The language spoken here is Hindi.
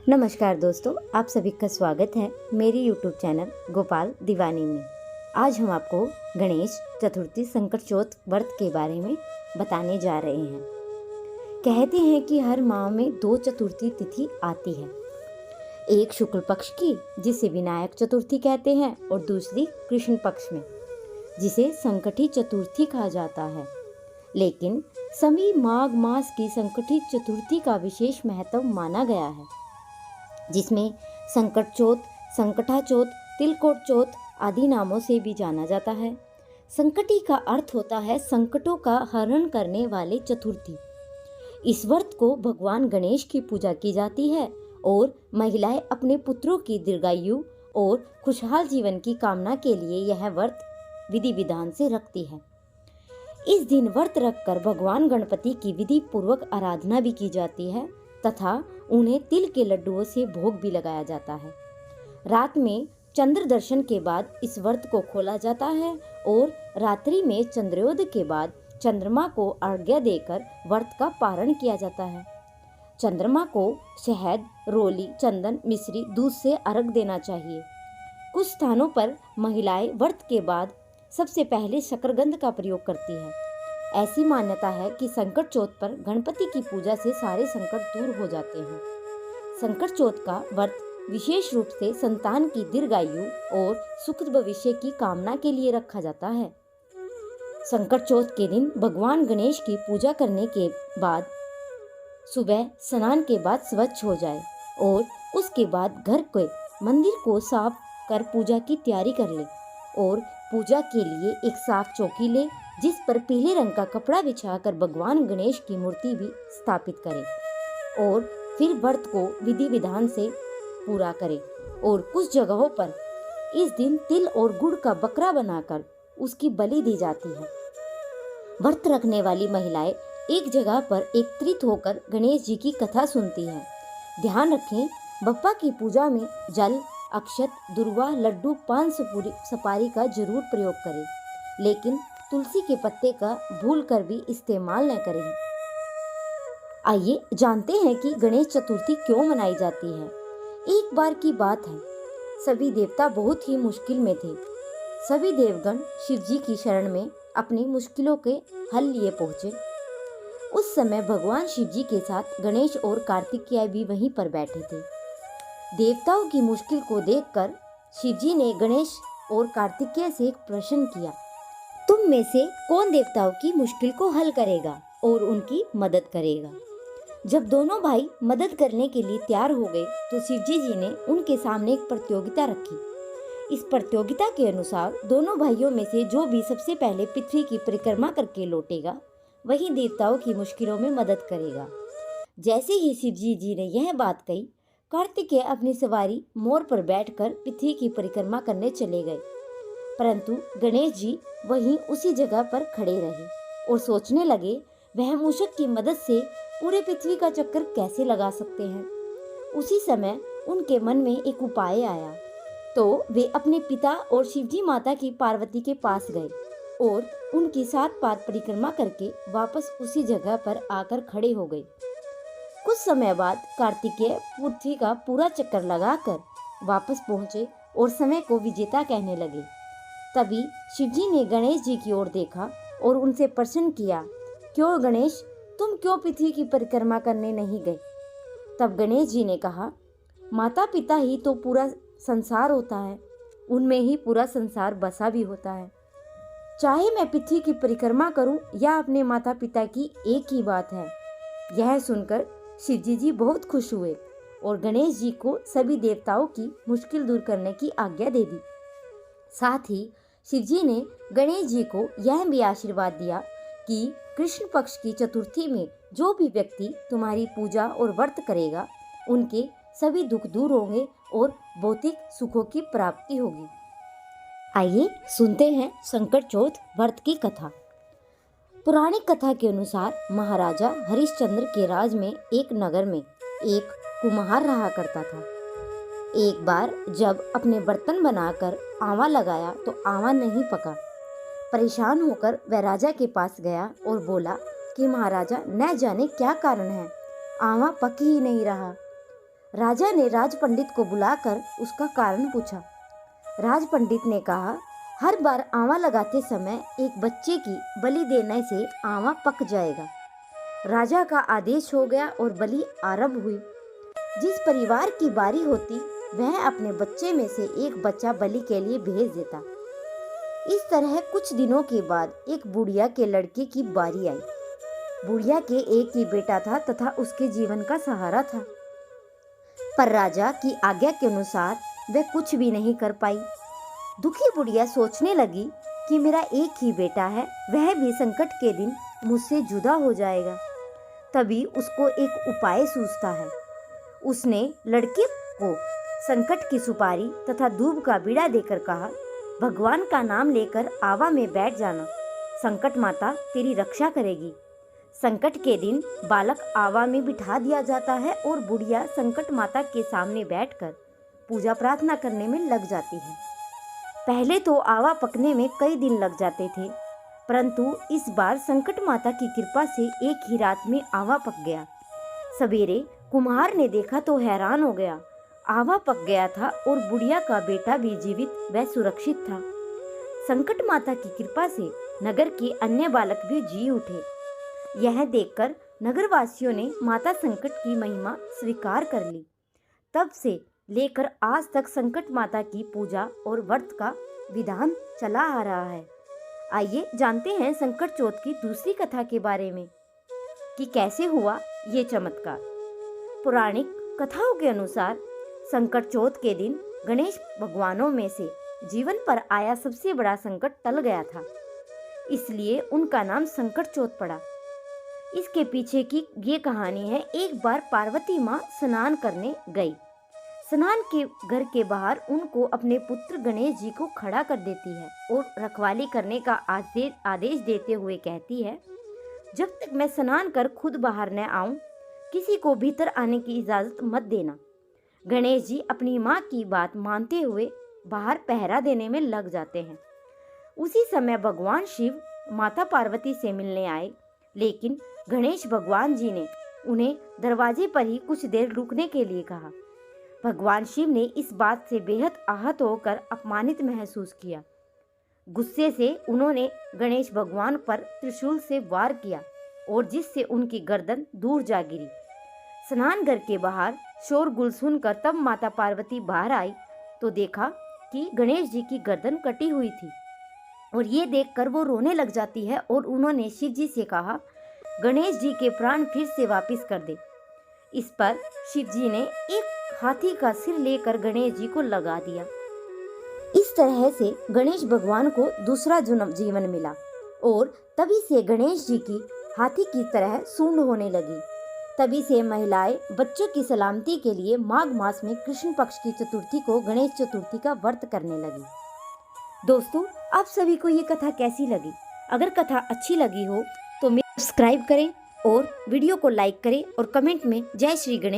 नमस्कार दोस्तों, आप सभी का स्वागत है मेरी यूट्यूब चैनल गोपाल दीवानी में। आज हम आपको गणेश चतुर्थी संकट चौथ व्रत के बारे में बताने जा रहे हैं। कहते हैं कि हर माह में 2 चतुर्थी तिथि आती है, एक शुक्ल पक्ष की जिसे विनायक चतुर्थी कहते हैं और दूसरी कृष्ण पक्ष में जिसे संकटी चतुर्थी कहा जाता है। लेकिन सभी माघ मास की संकटी चतुर्थी का विशेष महत्व माना गया है, जिसमें संकट चौथ, संकटा चौथ, तिलकोट चौथ आदि नामों से भी जाना जाता है। संकटी का अर्थ होता है संकटों का हरण करने वाले चतुर्थी। इस व्रत को भगवान गणेश की पूजा की जाती है और महिलाएं अपने पुत्रों की दीर्घायु और खुशहाल जीवन की कामना के लिए यह व्रत विधि विधान से रखती है। इस दिन व्रत रखकर भगवान गणपति की विधि पूर्वक आराधना भी की जाती है तथा उन्हें तिल के लड्डुओं से भोग भी लगाया जाता है। रात में चंद्र दर्शन के बाद इस व्रत को खोला जाता है और रात्रि में चंद्रोदय के बाद चंद्रमा को अर्घ्य देकर व्रत का पारण किया जाता है। चंद्रमा को शहद, रोली, चंदन, मिश्री, दूध से अर्घ देना चाहिए। कुछ स्थानों पर महिलाएं व्रत के बाद सबसे पहले शकरकंद का प्रयोग करती है। ऐसी मान्यता है कि संकट चौथ पर गणपति की पूजा से सारे संकट दूर हो जाते हैं। संकट चौथ का व्रत विशेष रूप से संतान की दीर्घायु और सुख भविष्य की कामना के लिए रखा जाता है। संकट चौथ के दिन भगवान गणेश की पूजा करने के बाद सुबह स्नान के बाद स्वच्छ हो जाए और उसके बाद घर के मंदिर को साफ कर पूजा की तैयारी कर ले और पूजा के लिए एक साफ चौकी ले, जिस पर पीले रंग का कपड़ा बिछाकर भगवान गणेश की मूर्ति भी स्थापित करें और फिर व्रत को विधि विधान से पूरा करें। और कुछ जगहों पर इस दिन तिल और गुड़ का बकरा बनाकर उसकी बलि दी जाती है। व्रत रखने वाली महिलाएं एक जगह पर एकत्रित होकर गणेश जी की कथा सुनती हैं। ध्यान रखें, बप्पा की पूजा में जल, अक्षत, दुर्वा, लड्डू, पान सुपारी का जरूर प्रयोग करें, लेकिन तुलसी के पत्ते का भूल कर भी इस्तेमाल न करें। आइए जानते हैं कि गणेश चतुर्थी क्यों मनाई जाती है। एक बार की बात है, सभी देवता बहुत ही मुश्किल में थे। सभी देवगण शिव जी की शरण में अपनी मुश्किलों के हल लिए पहुंचे। उस समय भगवान शिव जी के साथ गणेश और कार्तिकेय भी वहीं पर बैठे थे। देवताओं की मुश्किल को देखकर शिव जी ने गणेश और कार्तिकेय से एक प्रश्न किया, तुम में से कौन देवताओं की मुश्किल को हल करेगा और उनकी मदद करेगा। जब दोनों भाई मदद करने के लिए तैयार हो गए तो शिवजी जी ने उनके सामने एक प्रतियोगिता रखी। इस प्रतियोगिता के अनुसार दोनों भाइयों में से जो भी सबसे पहले पृथ्वी की परिक्रमा करके लौटेगा वही देवताओं की मुश्किलों में मदद करेगा। जैसे ही शिवजी जी ने यह बात कही, कार्तिकेय अपनी सवारी मोर पर बैठकर पृथ्वी की परिक्रमा करने चले गए, परंतु गणेश जी वहीं उसी जगह पर खड़े रहे और सोचने लगे वह मूषक की मदद से पूरे पृथ्वी का चक्कर कैसे लगा सकते हैं। उसी समय उनके मन में एक उपाय आया, तो वे अपने पिता और शिवजी माता की पार्वती के पास गए और उनकी 7 बार परिक्रमा करके वापस उसी जगह पर आकर खड़े हो गए। कुछ समय बाद कार्तिकेय पृथ्वी का पूरा चक्कर लगाकर वापस पहुंचे और समय को विजेता कहने लगे। तभी शिवजी ने गणेश जी की ओर देखा और उनसे प्रश्न किया, क्यों गणेश, तुम क्यों पृथ्वी की परिक्रमा करने नहीं गए। तब गणेश जी ने कहा, माता पिता ही तो पूरा संसार होता है, उनमें ही पूरा संसार बसा भी होता है। चाहे मैं पृथ्वी की परिक्रमा करूं या अपने माता पिता की, एक ही बात है। यह सुनकर शिवजी जी बहुत खुश हुए और गणेश जी को सभी देवताओं की मुश्किल दूर करने की आज्ञा दे दी। साथ ही शिवजी ने गणेश जी को यह भी आशीर्वाद दिया कि कृष्ण पक्ष की चतुर्थी में जो भी व्यक्ति तुम्हारी पूजा और व्रत करेगा उनके सभी दुख दूर होंगे और भौतिक सुखों की प्राप्ति होगी। आइए सुनते हैं संकट चौथ व्रत की कथा। पुराणिक कथा के अनुसार महाराजा हरिश्चंद्र के राज में एक नगर में एक कुम्हार रहा करता था। एक बार जब अपने बर्तन बनाकर आंवा लगाया तो आंवा नहीं पका। परेशान होकर वह राजा के पास गया और बोला कि महाराजा, न जाने क्या कारण है, आंवा पक ही नहीं रहा। राजा ने राज पंडित को बुलाकर उसका कारण पूछा। राज पंडित ने कहा, हर बार आंवा लगाते समय एक बच्चे की बलि देने से आंवा पक जाएगा। राजा का आदेश हो गया और बलि आरंभ हुई। जिस परिवार की बारी होती वह अपने बच्चे में से एक बच्चा बलि के लिए भेज देता। इस तरह कुछ दिनों के बाद एक बुढ़िया के लड़के की बारी आई। बुढ़िया के एक ही बेटा था तथा उसके जीवन का सहारा था, पर राजा की आज्ञा के अनुसार वह कुछ भी नहीं कर पाई। दुखी बुढ़िया सोचने लगी कि मेरा एक ही बेटा है, वह भी संकट के दिन मुझसे जुदा हो जाएगा। तभी उसको एक उपाय सूझता है। उसने लड़के को संकट की सुपारी तथा दूब का बीड़ा देकर कहा, भगवान का नाम लेकर आवा में बैठ जाना, संकट माता तेरी रक्षा करेगी। संकट के दिन बालक आवा में बिठा दिया जाता है और बुढ़िया संकट माता के सामने बैठकर पूजा प्रार्थना करने में लग जाती है। पहले तो आवा पकने में कई दिन लग जाते थे, परंतु इस बार संकट माता की कृपा से एक ही रात में आवा पक गया। सवेरे कुम्हार ने देखा तो हैरान हो गया। आवा पक गया था और बुढ़िया का बेटा भी जीवित व सुरक्षित था। संकट माता की कृपा से नगर के अन्य बालक भी जी उठे। यह देखकर नगरवासियों ने माता संकट की महिमा स्वीकार कर ली। तब से लेकर आज तक संकट माता की पूजा और व्रत का विधान चला आ रहा है। आइए जानते हैं संकट चौथ की दूसरी कथा के बारे में कि कैसे हुआ ये चमत्कार। पौराणिक कथाओं के अनुसार संकट चौथ के दिन गणेश भगवानों में से जीवन पर आया सबसे बड़ा संकट टल गया था, इसलिए उनका नाम संकट चौथ पड़ा। इसके पीछे की ये कहानी है। एक बार पार्वती माँ स्नान करने गई। स्नान के घर के बाहर उनको अपने पुत्र गणेश जी को खड़ा कर देती है और रखवाली करने का आदेश देते हुए कहती है, जब तक मैं स्नान कर खुद बाहर न आऊं, किसी को भीतर आने की इजाजत मत देना। गणेश जी अपनी माँ की बात मानते हुए बाहर पहरा देने में लग जाते हैं। उसी समय भगवान शिव माता पार्वती से मिलने आए, लेकिन गणेश भगवान जी ने उन्हें दरवाजे पर ही कुछ देर रुकने के लिए कहा। भगवान शिव ने इस बात से बेहद आहत होकर अपमानित महसूस किया। गुस्से से उन्होंने गणेश भगवान पर त्रिशूल से वार किया और जिससे उनकी गर्दन दूर जा गिरी। स्नान घर के बाहर शोरगुल सुनकर तब माता पार्वती बाहर आई तो देखा कि गणेश जी की गर्दन कटी हुई थी और ये देखकर वो रोने लग जाती है और उन्होंने शिव जी से कहा, गणेश जी के प्राण फिर से वापस कर दे। इस पर शिव जी ने एक हाथी का सिर लेकर गणेश जी को लगा दिया। इस तरह से गणेश भगवान को दूसरा जीवन मिला और तभी से गणेश जी की हाथी की तरह सूंड होने लगी। तभी से महिलाएं बच्चों की सलामती के लिए माघ मास में कृष्ण पक्ष की चतुर्थी को गणेश चतुर्थी का व्रत करने लगी। दोस्तों, आप सभी को ये कथा कैसी लगी? अगर कथा अच्छी लगी हो तो सब्सक्राइब करें और वीडियो को लाइक करें और कमेंट में जय श्री गणेश